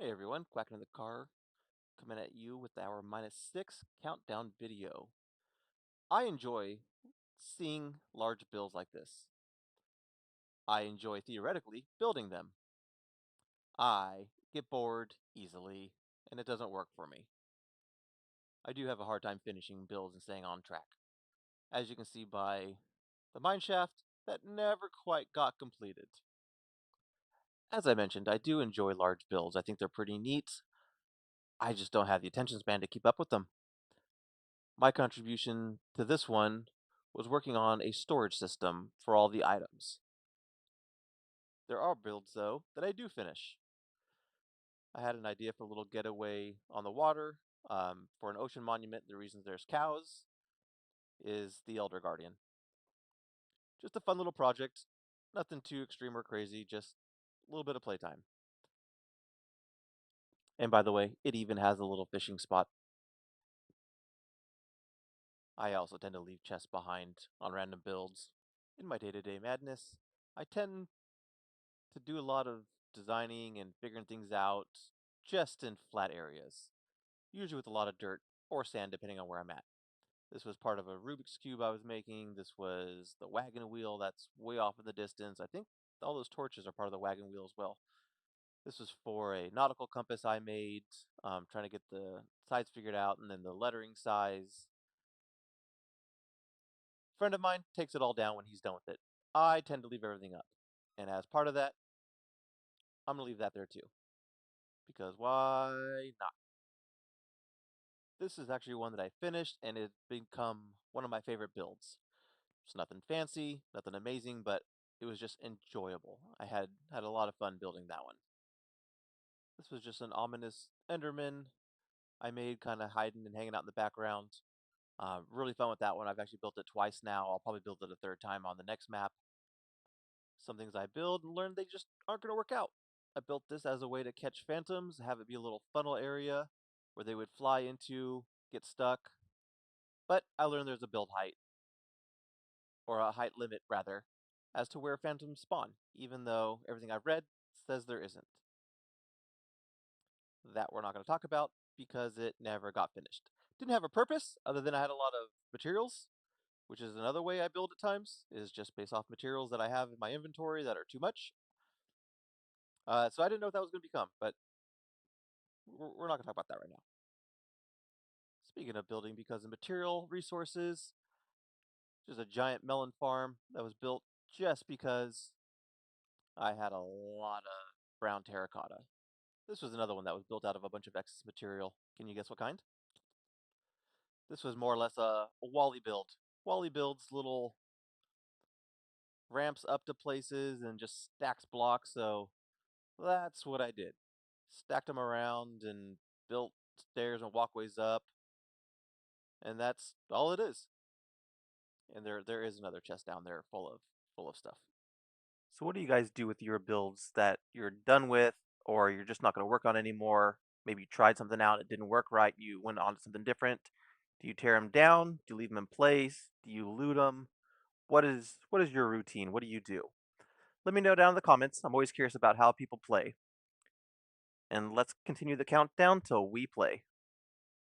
Hey everyone, Quack in the car, coming at you with our -6 countdown video. I enjoy seeing large builds like this. I enjoy theoretically building them. I get bored easily, and it doesn't work for me. I do have a hard time finishing builds and staying on track. As you can see by the mineshaft, that never quite got completed. As I mentioned, I do enjoy large builds. I think they're pretty neat. I just don't have the attention span to keep up with them. My contribution to this one was working on a storage system for all the items. There are builds, though, that I do finish. I had an idea for a little getaway on the water for an ocean monument. The reason there's cows is the Elder Guardian. Just a fun little project. Nothing too extreme or crazy, just a little bit of playtime. And by the way, it even has a little fishing spot. I also tend to leave chests behind on random builds. In my day-to-day madness, I tend to do a lot of designing and figuring things out just in flat areas, usually with a lot of dirt or sand depending on where I'm at. This was part of a Rubik's Cube I was making. This was the wagon wheel that's way off in the distance. I think all those torches are part of the wagon wheel as well. This was for a nautical compass I made, trying to get the sides figured out and then the lettering size. Friend of mine takes it all down when he's done with it. I tend to leave everything up. And as part of that, I'm going to leave that there too. Because why not? This is actually one that I finished and it's become one of my favorite builds. It's nothing fancy, nothing amazing, but it was just enjoyable. I had a lot of fun building that one. This was just an ominous Enderman I made kind of hiding and hanging out in the background. Really fun with that one. I've actually built it twice now. I'll probably build it a third time on the next map. Some things I build and learn they just aren't going to work out. I built this as a way to catch phantoms, have it be a little funnel area where they would fly into, get stuck. But I learned there's a build height, or a height limit rather, as to where phantoms spawn, even though everything I've read says there isn't. That we're not going to talk about because it never got finished. Didn't have a purpose other than I had a lot of materials, which is another way I build at times, is just based off materials that I have in my inventory that are too much. So I didn't know what that was going to become, but we're not going to talk about that right now. Speaking of building because of material resources, there's a giant melon farm that was built just because I had a lot of brown terracotta. This was another one that was built out of a bunch of excess material. Can you guess what kind? This was more or less a Wally build. Wally builds little ramps up to places and just stacks blocks, so that's what I did. Stacked them around and built stairs and walkways up, and that's all it is. And there is another chest down there full of stuff. So what do you guys do with your builds that you're done with or you're just not going to work on anymore? Maybe you tried something out, it didn't work right, you went on to something different. Do you tear them down? Do you leave them in place? Do you loot them? What is your routine? What do you do? Let me know down in the comments. I'm always curious about how people play. And let's continue the countdown till we play.